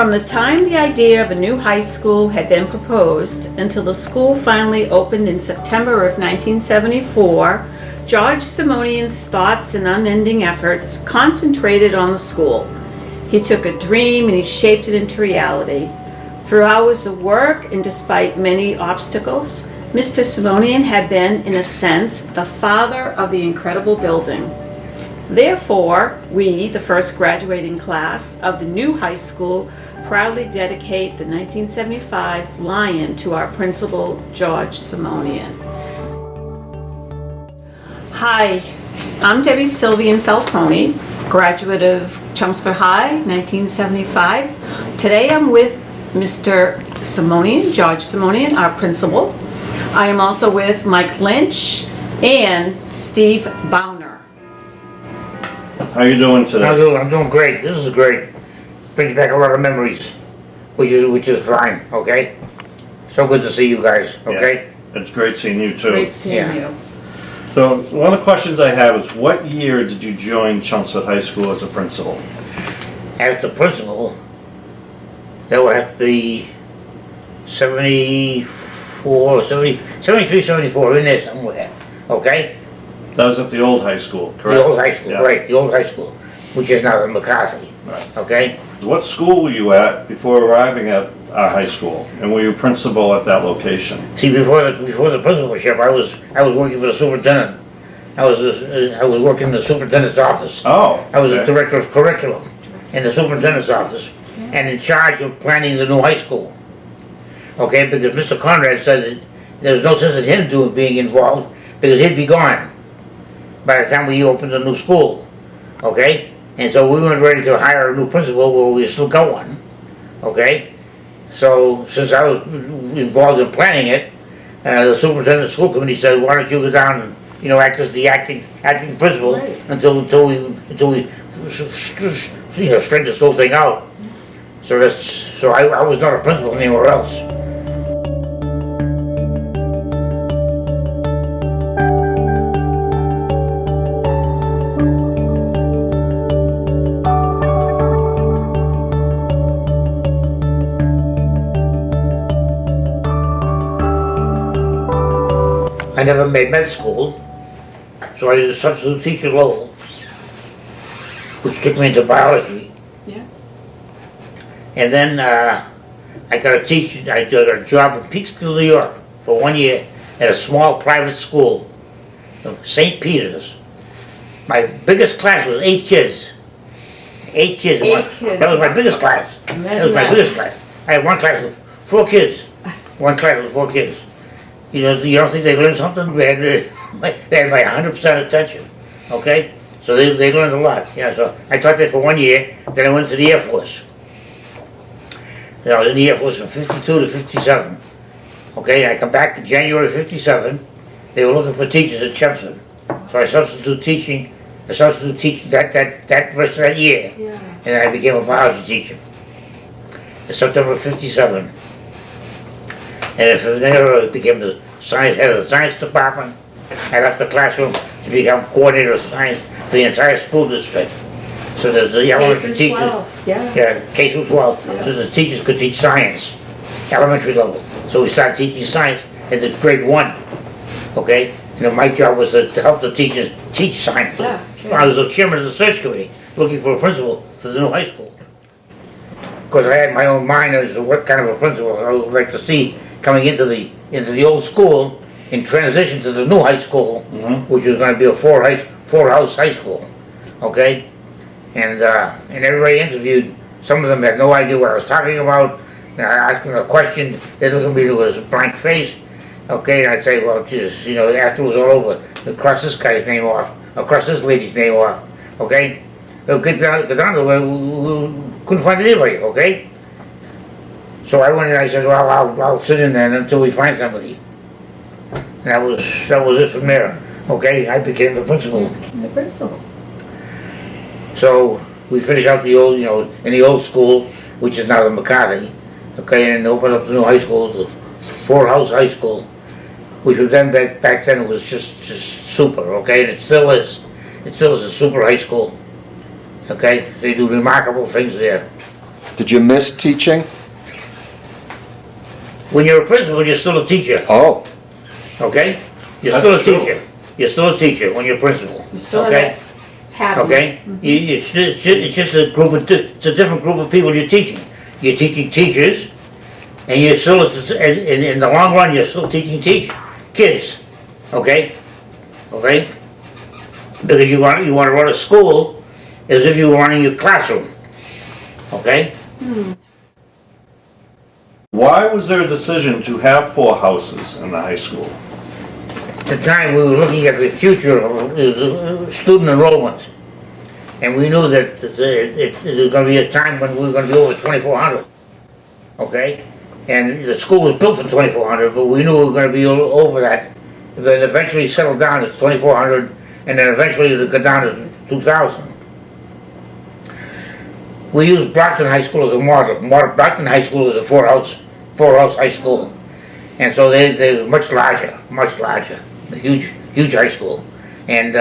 From the time the idea of a new high school had been proposed until the school finally opened in September of 1974, George Simonian's thoughts and unending efforts concentrated on the school. He took a dream and he shaped it into reality. Through hours of work and despite many obstacles, Mr. Simonian had been, in a sense, the father of the incredible building. Therefore, we, the first graduating class of the new high school, proudly dedicate the 1975 Lion to our principal, George Simonian. Hi, I'm Debbie Sylvian Falcone, graduate of Chelmsford High, 1975. Today I'm with Mr. Simonian, George Simonian, our principal. I am also with Mike Lynch and Steve Bowner. How are you doing today? I'm doing great. This is great. Brings back a lot of memories, which is fine, okay? So good to see you guys, okay? Yeah, it's great seeing you too. Great seeing you. So one of the questions I have is, what year did you join Chelmsford High School as a principal? As the principal, that would have to be 74, 73, 74, in there somewhere, okay? That was at the old high school, correct? The old high school, Yeah. right, the old high school, which is now in McCarthy, Right. okay? What school were you at before arriving at our high school? And were you principal at that location? See, before the principalship, I was working for the superintendent. I was working in the superintendent's office. Oh, I was the okay. director of curriculum in the superintendent's office and in charge of planning the new high school. Okay, because Mr. Conrad said that there was no sense in him being involved because he'd be gone by the time we opened the new school. Okay? And so we weren't ready to hire a new principal, well, we still got one. Okay? So since I was involved in planning it, the superintendent of the school committee said, why don't you go down and act as the acting principal Right. until we straighten this whole thing out. So I was not a principal anywhere else. I never made med school, so I was a substitute teacher at Lowell, which took me into biology. Yeah. And then I got a job in Peekskill, New York for 1 year at a small private school, St. Peter's. My biggest class was 8 kids. 8 kids. That was my biggest class. That was my biggest class. I had one class with 4 kids. One class with 4 kids. You don't think they learned something? They had like 100% attention, okay? So they learned a lot, yeah. So I taught there for 1 year, then I went to the Air Force. I was in the Air Force from 52 to 57, okay? I come back in January 57, they were looking for teachers at Chelmsford. So I substitute teaching that rest of that year, Yeah. and then I became a biology teacher. In September 57. And from there, I became the head of the science department. I left the classroom to become coordinator of science for the entire school district. So that the elementary teachers, K through 12, Yeah. so the teachers could teach science, elementary level. So we started teaching science at the grade 1, okay? My job was to help the teachers teach science. Yeah, So I was the chairman of the search committee, looking for a principal for the new high school. Because I had my own mind as to what kind of a principal I would like to see coming into the old school in transition to the new high school, which was going to be a four-house high school, okay? And everybody interviewed. Some of them had no idea what I was talking about. And I asked them a question, they looked at me with a blank face, okay? And I'd say, well, just after it was all over, cross this guy's name off, or cross this lady's name off, okay? They'll get down to where we couldn't find anybody, okay? So I went and I said, well, I'll sit in there until we find somebody. And that was it from there. Okay, I became the principal. The principal. So we finished out the old, in the old school, which is now the McCarthy. Okay, and opened up the new high school, the four-house high school, which was then back then it was just super. Okay, and it still is. It still is a super high school. Okay, they do remarkable things there. Did you miss teaching? When you're a principal, you're still a teacher, Oh, okay? You're That's still a true. teacher. You're still a teacher when you're a principal. You still have Okay? that habit. Okay? It's just a group of, it's a different group of people you're teaching. You're teaching teachers, and you're still, in the long run, you're still teaching kids, okay? Okay? Because you want to run a school as if you were running your classroom, okay? Why was there a decision to have 4 houses in the high school? At the time, we were looking at the future of student enrollment. And we knew that there was gonna be a time when we were gonna be over 2,400, okay? And the school was built for 2,400, but we knew we were gonna be over that. Then eventually settled down at 2,400, and then eventually it got down to 2,000. We used Brockton High School as a model. Brockton High School is a four-house high school. And so they were much larger, a huge high school. And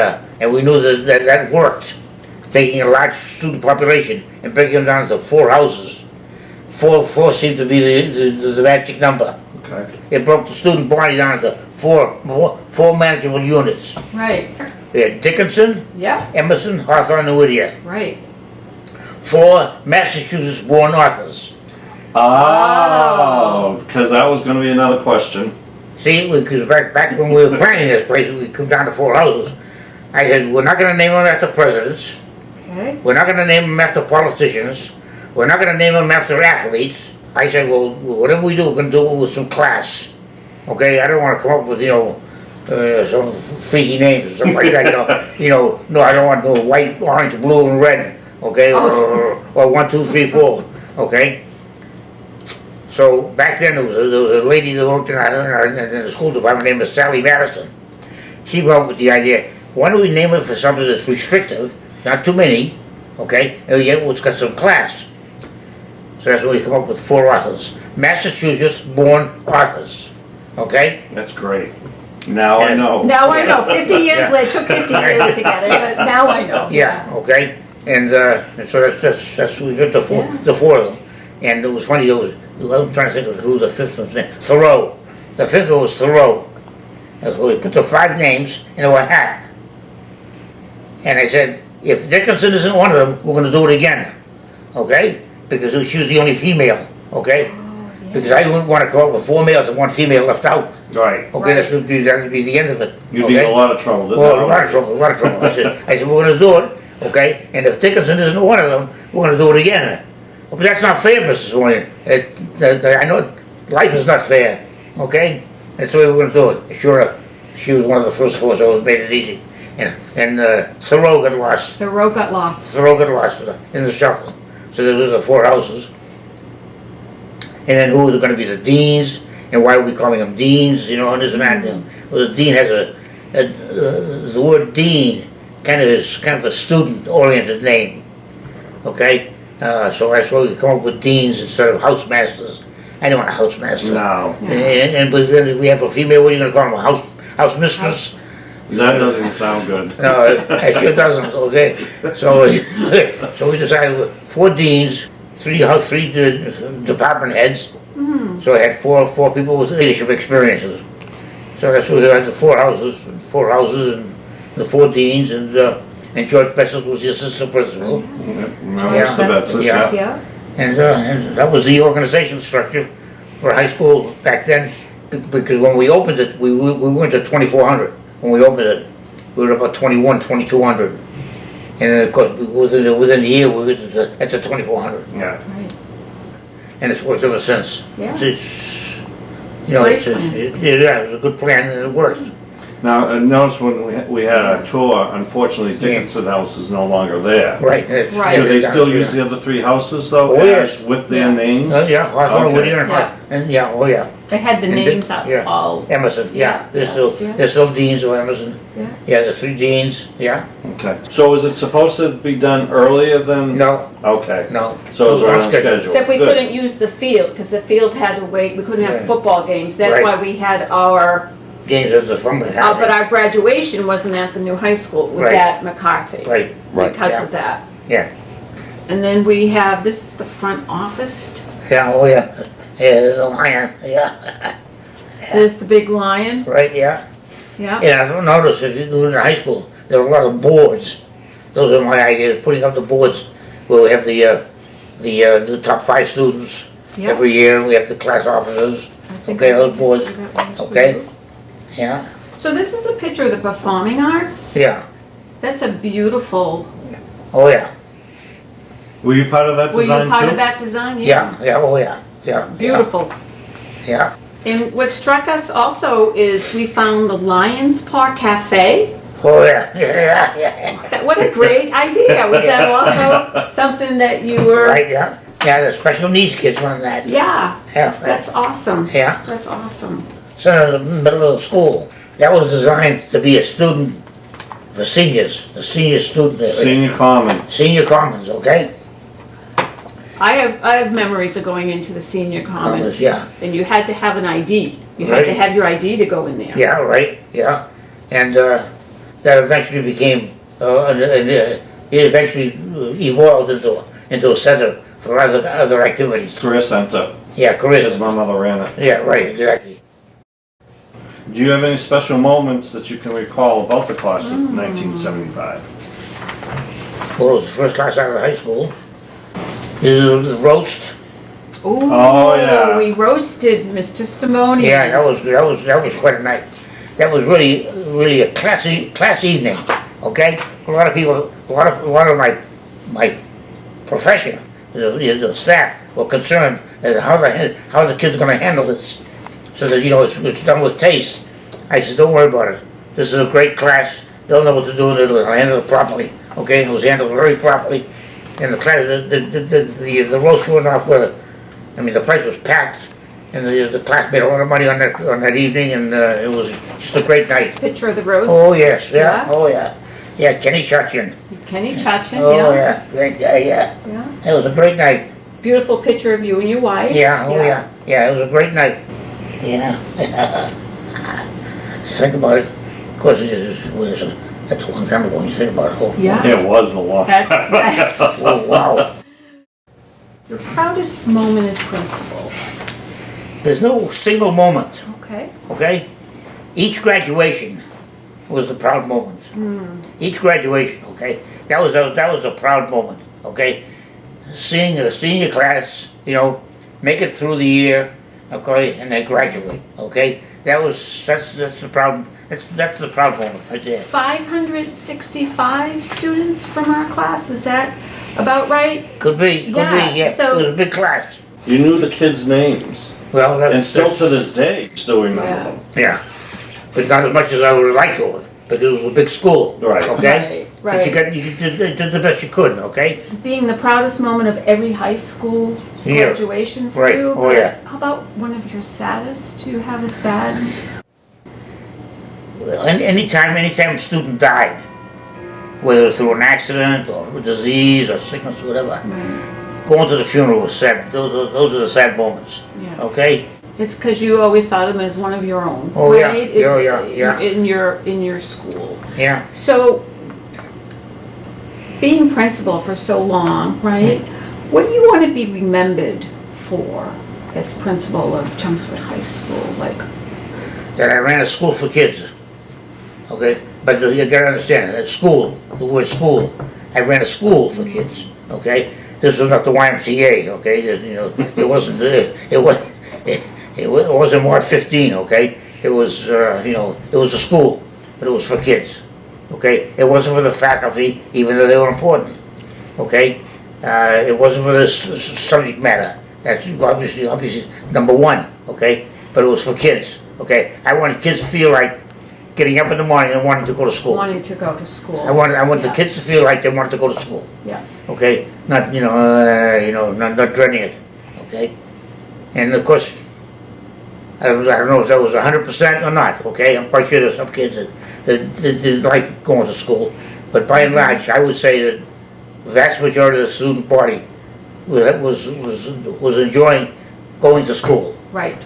we knew that worked, taking a large student population and breaking them down to 4 houses. Four seemed to be the magic number. Okay. It broke the student body down to four manageable units. Right, We had Dickinson, yeah, Emerson, Hawthorne, and Whittier. right. 4 Massachusetts-born authors. Oh, because that was gonna be another question. See, because back when we were planning this place, we come down to 4 houses. I said, we're not gonna name them after presidents. Okay, We're not gonna name them after politicians. We're not gonna name them after athletes. I said, well, whatever we do, we're gonna do it with some class. Okay, I don't wanna come up with, some freaky names or something like that, no, I don't want no white, orange, blue, and red, okay, or 1, 2, 3, 4, okay? So back then, there was a lady that worked in the school department named Sally Madison. She came up with the idea, why don't we name it for something that's restrictive, not too many, okay, and yet it's got some class. So that's why we come up with 4 authors, Massachusetts-born authors, okay? That's great. Now I know. now I know, 50 years Yeah. later, it took 50 years to get it, but now I know. Yeah, okay, and so that's we got Yeah. the 4 of them, and it was funny. I'm trying to think of who the 5th one's name. Thoreau. The 5th one was Thoreau. And so we put the 5 names into a hat, and I said, if Dickinson isn't one of them, we're going to do it again, okay? Because she was the only female, okay? Because I wouldn't want to come up with 4 males and 1 female left out. Right. Okay, Right. that would be the end of it. You'd be in okay? a lot of trouble. didn't Well, you? a lot of trouble. I said, we're gonna do it, okay, and if Dickinson isn't one of them, we're gonna do it again. But that's not fair, Mrs. Simonian. I know life is not fair, okay? That's the way we're gonna do it. Sure enough, she was one of the first 4, so it made it easy. And Thoreau got lost. The road got lost. Thoreau got lost in the shuffle. So there were the 4 houses. And then who are gonna be the deans, and why are we calling them deans, and this and that. Well, the dean has the word dean kind of is kind of a student-oriented name, okay? So that's why we come up with deans instead of housemasters. I don't want a housemaster. No, But then if we have a female, what are you gonna call them, a house mistress? that doesn't sound good. No, it sure doesn't, okay? So we decided 4 deans, 3 department heads. So I had four people with leadership experiences. So that's why we had the 4 houses, and the 4 deans, and George Bessel was the assistant principal. That's the best. Yeah. Yeah, And that was the organization structure for high school back then, because when we opened it, we went to 2,400. When we opened it, we were about 2,200. And then, of course, within the year, we were at the 2,400. Yeah. right, And it's worked ever since. Yeah. It Great was a good plan, and it worked. Now, notice when we had our tour, unfortunately Dickinson House is no longer there. Right. Right. Do they still use the other 3 houses though, Oh, yes. as with their Yeah. names? Yeah, Hawthorne, Okay. Whittier, Yeah. yeah. they had the And names out yeah. all, Emerson, Yeah, There's yeah. still deans of Emerson. Yeah. Yeah, the 3 deans, yeah. Okay. So is it supposed to be done earlier than? No, Okay. no. So it's on schedule. except we Good. couldn't use the field, because the field had to wait, we couldn't have Right. football games, that's Right. why we had our, Games at the from the but house. our graduation wasn't at the new high school, it was Right. at McCarthy. Right, Right. Because Yeah. of that. yeah. And then we have, this is the front office. Yeah, oh yeah. Yeah, there's a lion, yeah. There's the big lion. Right, yeah. Yeah. Yeah, I don't notice if you go into high school, there are a lot of boards. Those are my ideas, putting up the boards where we have the top 5 students Yeah. every year. We have the class officers. I think Okay, I those can boards. do that one too. Okay. Yeah, So this is a picture of the performing arts. yeah. That's a beautiful. Oh yeah. Were you part of that Were you design part too? of that design? Yeah, yeah, oh yeah. Yeah. Beautiful. Yeah. And what struck us also is we found the Lions Paw Cafe. Oh yeah. Yeah, yeah. What a great idea. Was that also something that you were? Right, yeah. Yeah, the special needs kids run that. Yeah, Yeah. that's awesome. Yeah. That's awesome. So in the middle of the school. That was designed to be a student for seniors, the senior student area. Senior Common. Senior Commons, okay? I have memories of going into the senior common, Commons, yeah. and you had to have an ID. You had to Right. have your ID to go in there. Yeah, right, yeah. And that eventually became, it eventually evolved into a center for other activities. Career Center. Yeah, Because careers. my mother ran it. Yeah, right, exactly. Do you have any special moments that you can recall about the class of 1975? Well, it was the first class out of high school. The roast. Ooh, Oh, yeah. we roasted Mr. Simonian. Yeah, that was quite a night. That was really a class evening. Okay, a lot of people, a lot of my profession, the staff were concerned as how the kids are going to handle this, so that it's done with taste. I said, don't worry about it. This is a great class. They'll know what to do. They'll handle it properly. Okay, it was handled very properly. And the class, the roast went off with it. I mean, the place was packed, and the class made a lot of money on that evening, and it was just a great night. Picture of the roast. Oh yes, yeah, Yeah? oh yeah, yeah. Kenny Chachin. Kenny Chachin, Oh yeah. yeah, great guy, yeah. Yeah. It was a great night. Beautiful picture of you and your wife. Yeah, oh yeah, yeah. It was a great night. Yeah. Think about it. Of course, that's a long time ago when you think about it. Oh, Yeah. It was a long time. That's oh wow. your proudest moment as principal. There's no single moment. Okay. Okay? Each graduation was a proud moment. Each graduation, okay? That was a proud moment, okay? Seeing a senior class, make it through the year, okay, and then graduate, okay? That's the proud moment right there. 565 students from our class, is that about right? Could be, Yeah, yeah. so- It was a big class. You knew the kids' names. Well, And still to this day, still remember Yeah. them. yeah. But not as much as I would like to have. But it was a big school. Right. Okay? Right, But you did the best you could, okay? Being the proudest moment of every high school Yeah. graduation for Right. you. Oh, but yeah. How about one of your saddest? Do you have a sad? Well, anytime a student died, whether through an accident or a disease or sickness or whatever, going to the funeral was sad. Those are the sad moments. Yeah. Okay? It's because you always thought of him as one of your own, Oh, yeah. right? Yeah, It's yeah. In your school. Yeah. So, being principal for so long, right? What do you want to be remembered for as principal of Chelmsford High School? Like, That I ran a school for kids. Okay? But you gotta understand, at school, the word school, I ran a school for kids. Okay? This was not the YMCA, okay? It wasn't, it wasn't Ward 15, okay? It was, it was a school, but it was for kids. Okay? It wasn't for the faculty, even though they were important. Okay? It wasn't for the subject matter. That's obviously number one, okay? But it was for kids, okay? I wanted kids to feel like getting up in the morning and wanting to go to school. wanting to go to school. I want the Yeah. kids to feel like they wanted to go to school, Yeah. okay? Not, not dreading it, okay? And of course, I don't know if that was 100% or not, okay? I'm quite sure there's some kids that didn't like going to school. But by and large, I would say that the vast majority of the student body was enjoying going to school. Right.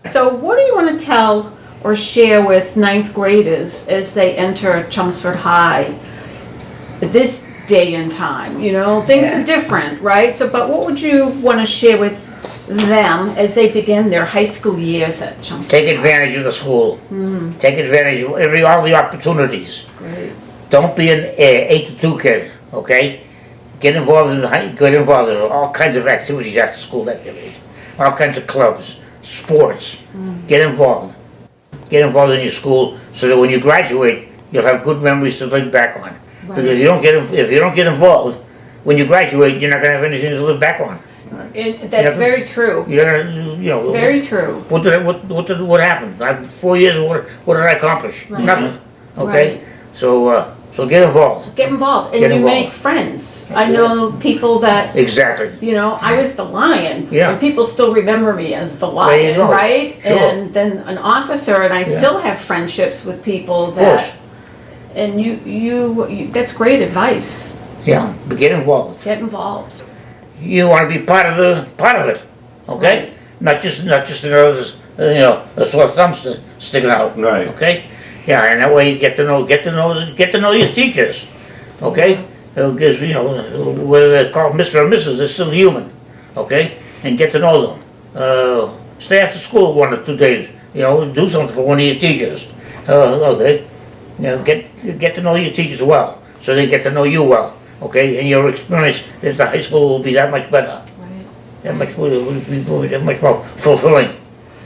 So, what do you want to tell or share with ninth graders as they enter Chelmsford High? This day and time, you know, things Yeah. are different, right? So, but what would you want to share with them as they begin their high school years at Chelmsford? Take advantage of the school. Take advantage of all the opportunities. Great. Don't be an 8 to 2 kid, okay? Get involved in all kinds of activities, after school activities, all kinds of clubs, sports. Get involved. Get involved in your school so that when you graduate, you'll have good memories to look back on. Because if you don't get involved, when you graduate, you're not gonna have anything to look back on. And that's very true. You're gonna, you know. Very true. What happened? 4 years. What did I accomplish? Right. Nothing. Okay. Right. So get involved. Get involved, and Get you involved. make friends. I know people that, Exactly. you know, I was the lion. Yeah. And people still remember me as the There you lion, go. right? Sure. And then an officer, and I still have friendships with people Of course. that, and you, that's great advice. Yeah. But get involved. Get involved. You want to be part of it. Okay. Right. Not just another, a sore thumb sticking out. Right. Okay. Yeah, and that way you get to know your teachers. Okay. Because whether they're called Mr. or Mrs., they're still human. Okay. And get to know them. Stay after school 1 or 2 days. Do something for one of your teachers. Okay. Get to know your teachers well, so they get to know you well. Okay, and your experience at the high school will be that much better. Right. That much more fulfilling.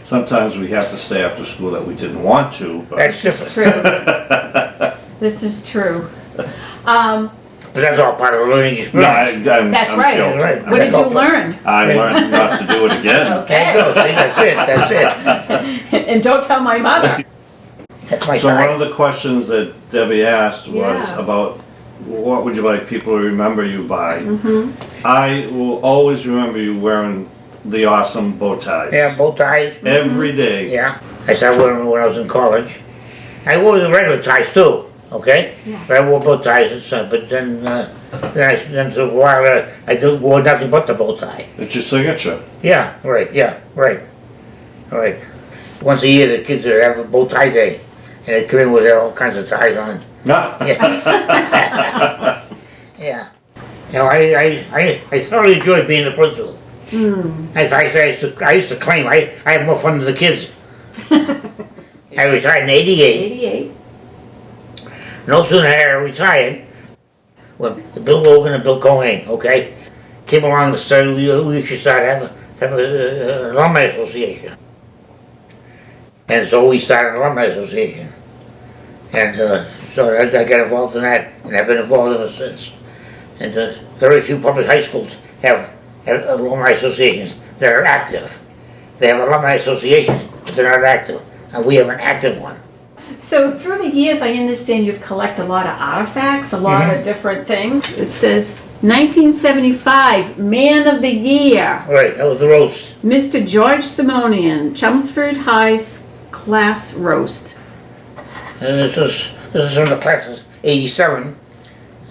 Sometimes we have to stay after school that we didn't want to, but That's It's different. true. This is true. But that's all part of the learning no, experience. That's I'm right. joking. Right. What did you learn? I learned not to do it again. There you go. See, that's it. And don't tell my mother. That's my So one side. of the questions that Debbie asked was Yeah. about what would you like people to remember you by? Mm-hmm. I will always remember you wearing the awesome bow ties. Yeah, bow ties. Every day. Yeah, I started wearing them when I was in college. I wore the regular ties too. Okay, Yeah. but I wore bow ties and stuff. But then for a while, I wore nothing but the bow tie. It's your signature. Yeah, right. Yeah, right. Right. Once a year, the kids would have a bow tie day, and they'd come in with all kinds of ties on. Yeah. Yeah. I thoroughly enjoyed being the principal. I used to claim I had more fun than the kids. I retired in '88. 88. No sooner had I retired, when Bill Logan and Bill Cohen, okay, came along and said we should start have an alumni association. And so we started an alumni association. And so I got involved in that, and I've been involved ever since. And very few public high schools have alumni associations that are active. They have alumni associations, but they're not active. And we have an active one. So through the years, I understand you've collected a lot of artifacts, a lot of different things. It says 1975 Man of the Year, Right, that was the roast. Mr. George Simonian, Chelmsford High's Class Roast. And this is from the class of '87.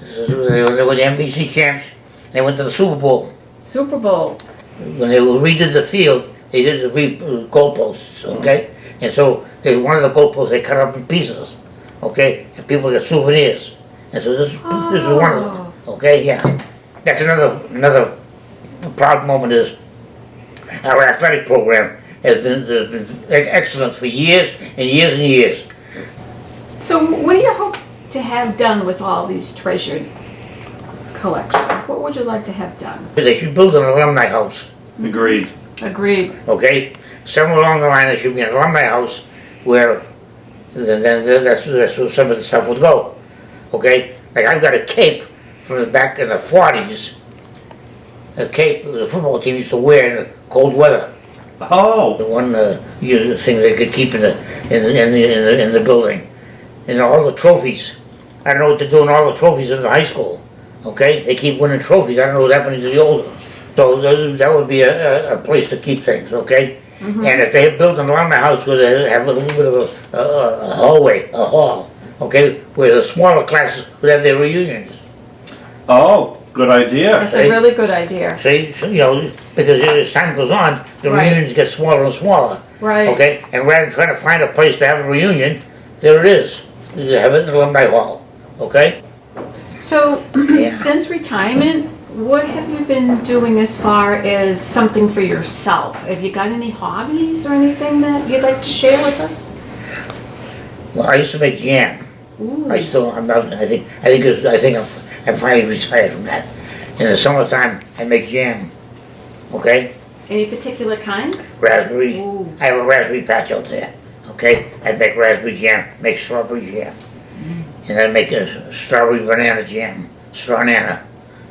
They were the MVC champs. They went to the Super Bowl. Super Bowl. When they redid the field, they did the goalposts, okay? And so one of the goalposts they cut up in pieces, okay? And people get souvenirs. And so this is one of them, okay? Yeah. That's another proud moment is our athletic program has been excellent for years and years and years. So what do you hope to have done with all these treasured collection? What would you like to have done? They should build an alumni house. Agreed. Agreed. Okay, somewhere along the line there should be an alumni house where that's where some of the stuff would go. Okay, like I've got a cape from the back in the '40s. A cape the football team used to wear in the cold weather. Oh, The one thing they could keep in the building, and all the trophies. I don't know what they're doing all the trophies in the high school. Okay, they keep winning trophies. I don't know what happened to the old ones. So that would be a place to keep things, okay? And if they built an alumni house where they have a little bit of a hallway, a hall, okay, where the smaller classes would have their reunions. oh, good idea. That's a really good idea. See, so, because as time goes on, the Right. reunions get smaller and smaller. Right. Okay, and rather than trying to find a place to have a reunion, there it is. You have it in the alumni hall, okay? So, Yeah. since retirement, what have you been doing as far as something for yourself? Have you got any hobbies or anything that you'd like to share with us? Well, I used to make jam. Ooh. I'm not, I'm finally retired from that. In the summertime, I make jam, okay? Any particular kind? Raspberry, Ooh. I have a raspberry patch out there, okay? I make raspberry jam, make strawberry jam. And then make a strawberry banana jam, strawbanana,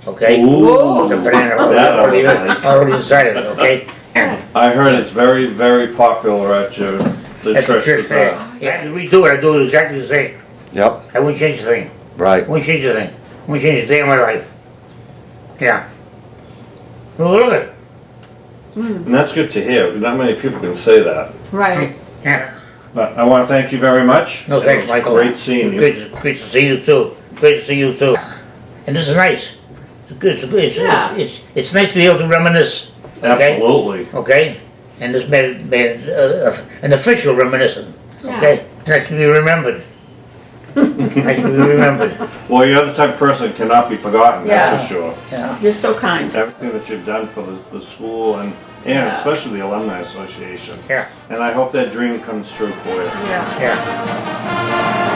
okay? Ooh. The banana That I already, would like. already inside of it, okay? And I heard it's very, very popular at the at the church church fair, bazaar. you have to redo it, I do it exactly the same. Yep, I wouldn't change a thing, right. wouldn't change a thing, wouldn't change a day of my life. Yeah. Well, look at it, And that's good to hear. Not many people can say that. Right. yeah. But I want to thank you very much. No, thanks, It was Michael. Great seeing you. Great to see you too. Great to see you too. And this is nice. It's good. Yeah. It's nice to be able to reminisce. Okay? Absolutely. Okay. And this made it an official reminiscence. Yeah. Okay. Nice to be remembered. Nice to be remembered. Well, you're the type of person that cannot be forgotten, Yeah. that's for sure. Yeah. You're so kind. Everything that you've done for the school and Yeah. especially the Alumni Association. Yeah. And I hope that dream comes true for you. Yeah. Yeah.